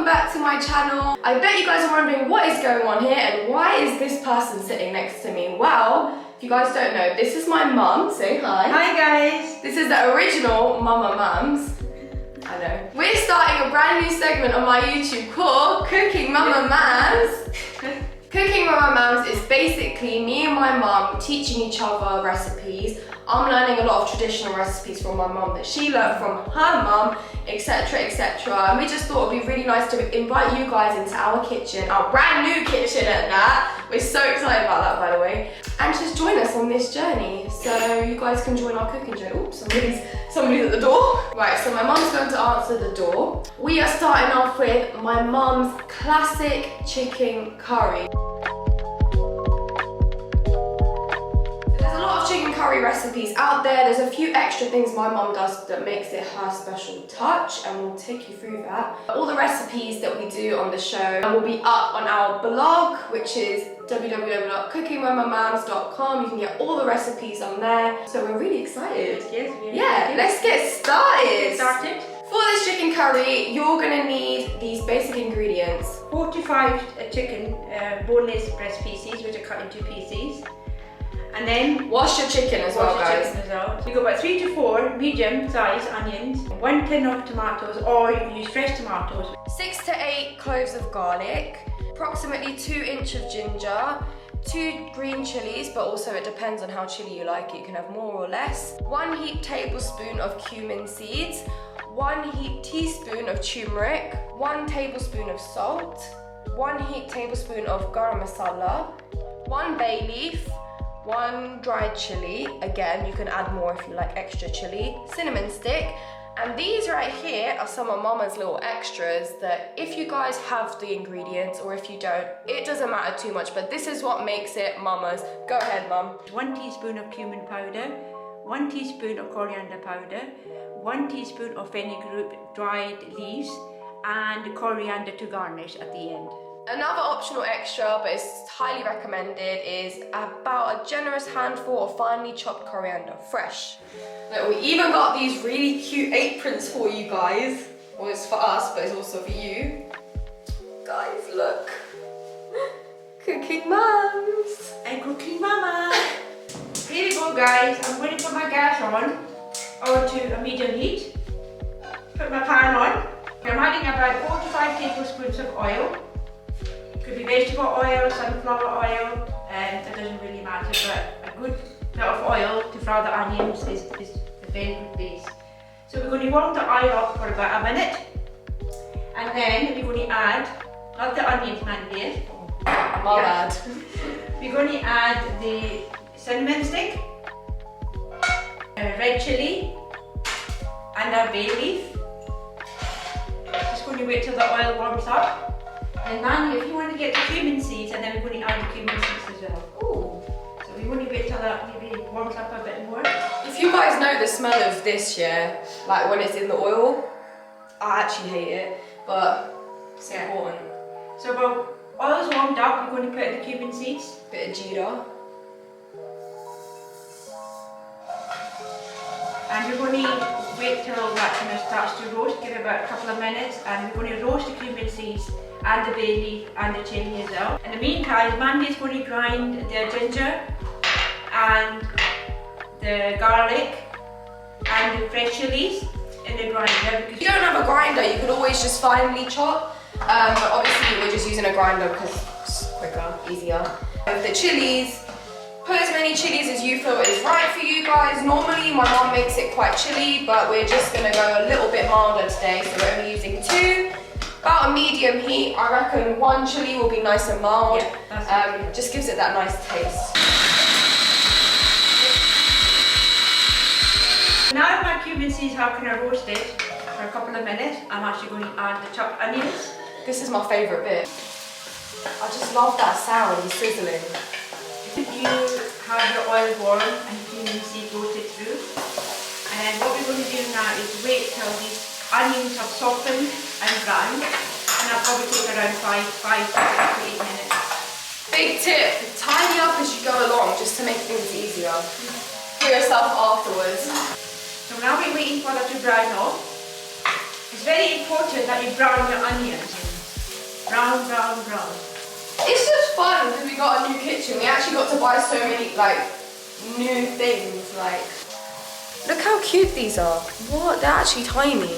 back to my channel. I bet you guys are wondering what is going on here and why is this person sitting next to me? Well, if you guys don't know, this is my mum. Say hi. Hi guys. This is the original Mamamanvz. I know. We're starting a brand new segment on my YouTube called Cooking Mamamanvz. Cooking Mamamanvz is basically me and my mum teaching each other recipes. I'm learning a lot of traditional recipes from my mum that she learned from her mum, etc, etc. And we just thought it'd be really nice to invite you guys into our kitchen, our brand new kitchen at that. We're so excited about that, by the way. And just join us on this journey. So you guys can join our cooking journey. Oops, somebody's at the door. Right, so my mum's going to answer the door. We are starting off with my mum's classic chicken curry. Chicken curry recipes out there. There's a few extra things my mum does that makes it her special touch, and we'll take you through that. All the recipes that we do on the show will be up on our blog, which is www.cookingmamamanvz.com. You can get all the recipes on there. So we're really excited. Yes, let's get started. For this chicken curry, you're gonna need these basic ingredients. 45 chicken boneless breast pieces, which are cut into pieces. And then wash your chicken as well, guys. You've got about 3 to 4 medium-sized onions, 1 tin of tomatoes, or you can use fresh tomatoes. 6 to 8 cloves of garlic, approximately 2 inches of ginger, 2 green chilies, but also it depends on how chili you like it. You can have more or less. 1 heaped tablespoon of cumin seeds, 1 heaped teaspoon of turmeric, 1 tablespoon of salt, 1 heaped tablespoon of garam masala, 1 bay leaf, 1 dried chili, again you can add more if you like extra chili, cinnamon stick, and these right here are some of Mama's little extras that if you guys have the ingredients or if you don't, it doesn't matter too much, but this is what makes it Mama's. Go ahead, Mum. 1 teaspoon of cumin powder, 1 teaspoon of coriander powder, 1 teaspoon of fenugreek dried leaves, and coriander to garnish at the end. Another optional extra, but it's highly recommended, is about a generous handful of finely chopped coriander, fresh. Look, we even got these really cute aprons for you guys. Well, it's for us, but it's also for you. Guys, look. Cooking mums. And cooking mama. Here we go, guys. I'm going to put my gas on to a medium heat. Put my pan on. I'm adding about 4 to 5 tablespoons of oil. Could be vegetable oil, sunflower oil, and it doesn't really matter, but a good bit of oil to fry the onions is a very good base. So we're going to warm the oil up for about a minute, and then we're going to add, not the onions, man dear. My bad. We're going to add the cinnamon stick, red chili, and our bay leaf. Just going to wait till the oil warms up. And then if you want to get the cumin seeds, and then we're going to add the cumin seeds as well. Ooh. So we want to wait till that maybe warms up a bit more. If you guys know the smell of this, yeah, like when it's in the oil, I actually hate it, but it's important. So while oil's warmed up, we're going to put in the cumin seeds. Bit of jeera. And we're going to wait till that kind of starts to roast, give it about a couple of minutes, and we're going to roast the cumin seeds and the bay leaf and the chili as well. In the meantime, Mandy's going to grind the ginger and the garlic and the fresh chilies in the grinder. If you don't have a grinder, you could always just finely chop, but obviously we're just using a grinder because it's quicker, easier. With the chilies, put as many chilies as you feel is right for you guys. Normally my mum makes it quite chilly, but we're just going to go a little bit milder today, so we're only using 2. About a medium heat. I reckon 1 chili will be nice and mild. Yeah, just gives it that nice taste. Now my cumin seeds have kind of roasted for a couple of minutes, I'm actually going to add the chopped onions. This is my favourite bit. I just love that sound, the sizzling. If you have your oil warm and cumin seeds roasted through, and then what we're going to do now is wait till these onions have softened and browned, and that'll probably take around 5 to 8 minutes. Big tip, tidy up as you go along just to make things easier for yourself afterwards. So now we're waiting for that to brown off. It's very important that you brown your onions. Brown, brown, brown. It's just fun because we got a new kitchen. We actually got to buy so many like new things. Like, look how cute these are. What? They're actually tiny.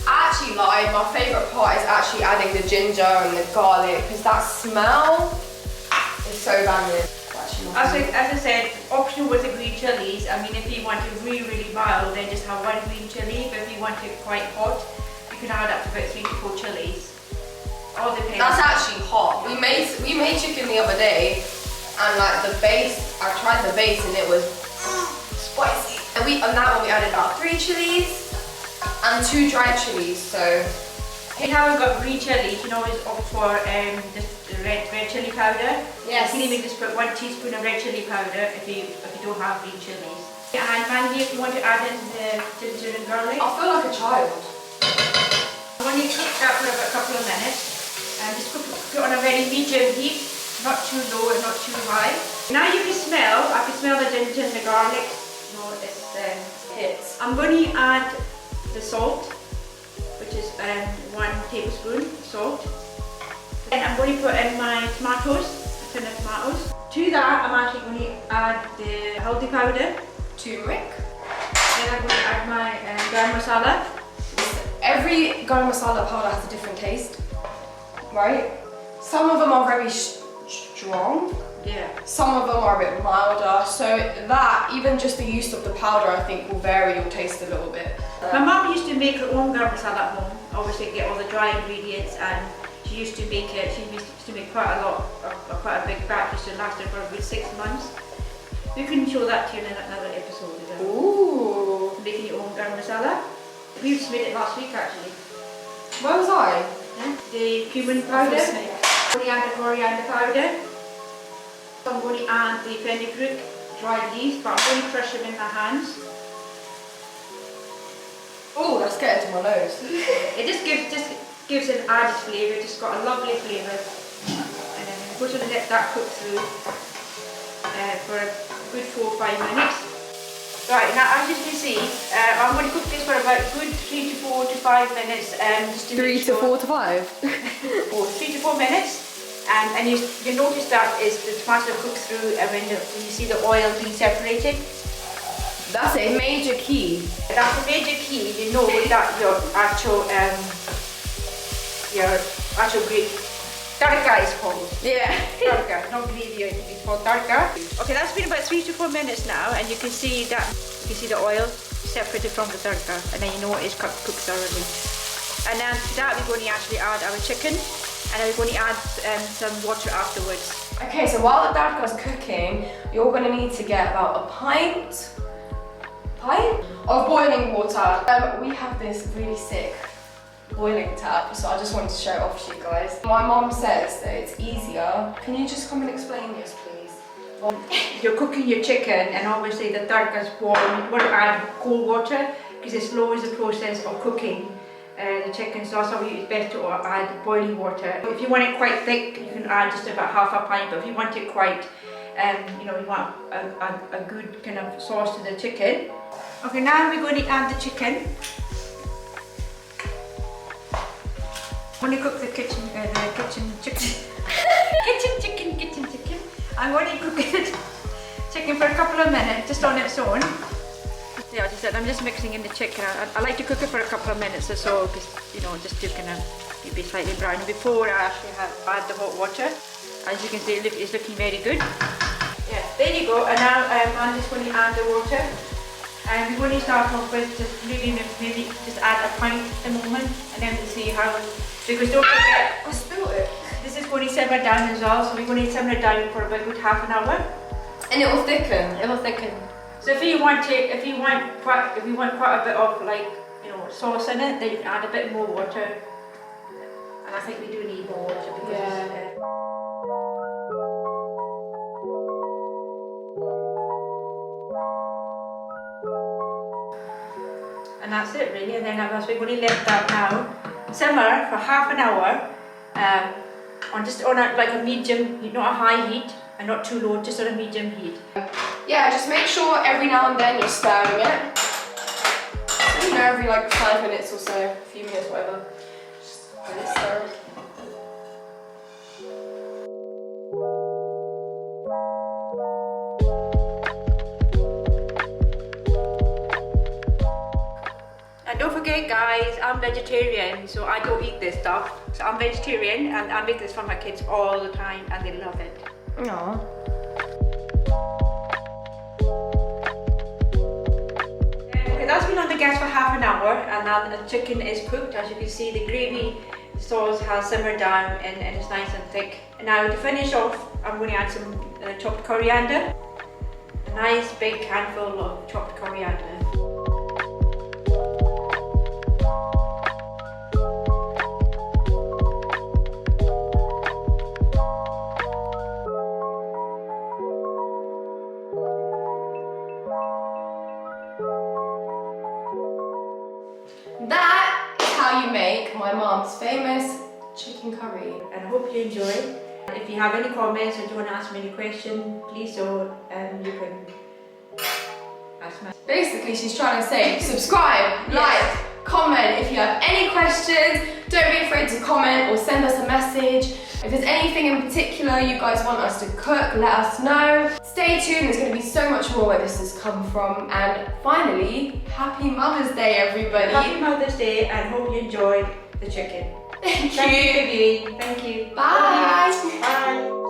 I actually lied. My favourite part is actually adding the ginger and the garlic because that smell is so banging. As I said, optional with the green chilies. I mean, if you want it really, really mild, then just have one green chili. But if you want it quite hot, you can add up to about 3 to 4 chilies. All depends. That's actually hot. We made chicken the other day, and like the base, I tried the base and it was spicy. And on that one we added about 3 chilies and 2 dried chilies. So if you haven't got green chili, you can always opt for just the red chili powder. yes, You can even just put 1 teaspoon of red chili powder if you don't have green chilies. And Mandy, if you want to add in the ginger and garlic. I feel like a child. When you cook that for about a couple of minutes, and just put it on a very medium heat, not too low and not too high. Now I can smell the ginger and the garlic. No, it's Hits. I'm going to add the salt, which is 1 tablespoon salt. Then I'm going to put in my tomatoes, the tin of tomatoes. To that, I'm actually going to add the haldi powder. Turmeric. Then I'm going to add my garam masala. Every garam masala powder has a different taste, right? Some of them are very strong. Yeah. Some of them are a bit milder. So that, even just the use of the powder, I think will vary your taste a little bit. My mum used to make her own garam masala at home. Obviously, get all the dry ingredients, and she used to make it. She used to make quite a big batch. Used to last her for about 6 months. We can show that to you in another episode. Ooh. Making your own garam masala. We just made it last week actually. Where was I? Yeah. The cumin powder, coriander powder. So I'm going to add the fenugreek dried leaves, but I'm going to crush them in my hands. Oh, that's getting to my nose. It just gives an added flavour. It's got a lovely flavour. And then I'm going to let that cook through for a good 4 or 5 minutes. Right, now as you can see, I'm going to cook this for about a good 3 to 4 to 5 minutes. Just to 3 to 4 to 5. 3 to 4 minutes. And you notice that is the tomato cooks through, and when you see the oil being separated. That's a major key. That's a major key. You know that your actual great tarka is called. Yeah. Tarka, not gravy. It's called tarka. Okay, that's been about 3 to 4 minutes now, and you can see the oil separated from the tarka, and then you know it's cooked thoroughly. And then to that we're going to actually add our chicken, and then we're going to add some water afterwards. Okay, so while the tarka's cooking, you're going to need to get about a pint of boiling water. We have this really sick boiling tap, so I just wanted to show it off to you guys. My mom says that it's easier. Can you just come and explain this, please? You're cooking your chicken, and obviously the tarka's warm. You want to add cold water because it slows the process of cooking the chicken. So that's why it's best to add boiling water. If you want it quite thick, you can add just about half a pint. But if you want it quite, you want a good kind of sauce to the chicken. Okay, now we're going to add the chicken. I'm going to cook the kitchen chicken. I'm going to cook it chicken for a couple of minutes, just on its own. Yeah, I'm just mixing in the chicken. I like to cook it for a couple of minutes or so, because just to kind of be slightly brown before I actually add the hot water. As you can see, it's looking very good. Yeah, there you go. And now I'm just going to add the water. And we're going to start off with just maybe just add a pint at the moment, and then we'll see how. Because don't forget, I spilled it. this is going to simmer down as well, so we're going to simmer it down for about a good half an hour. And it will thicken. It will thicken. So if you want quite a bit of sauce in it, then you can add a bit more water. And I think we do need more water because and that's it really. And then we're going to let that now simmer for half an hour on a medium, not a high heat and not too low, just on a medium heat. Yeah, just make sure every now and then you're stirring it. you know, every like 5 minutes or so, a few minutes, whatever. Just let it stir. And don't forget guys, I'm vegetarian, so I don't eat this stuff. So I'm vegetarian and I make this for my kids all the time and they love it. Aww. Okay, that's been on the gas for half an hour and now the chicken is cooked. As you can see, the gravy sauce has simmered down and it's nice and thick. And now to finish off, I'm going to add some chopped coriander. A nice big handful of chopped coriander. That is how you make my mom's famous chicken curry. And I hope you enjoy. If you have any comments or do you want to ask me any question, please do, you can ask me. Basically, she's trying to say subscribe, like, comment. If you have any questions, don't be afraid to comment or send us a message. If there's anything in particular you guys want us to cook, let us know. Stay tuned, there's going to be so much more where this has come from. And finally, happy Mother's Day, everybody. Happy Mother's Day and hope you enjoyed the chicken. Thank you. Thank you for viewing. Thank you. Bye. Bye.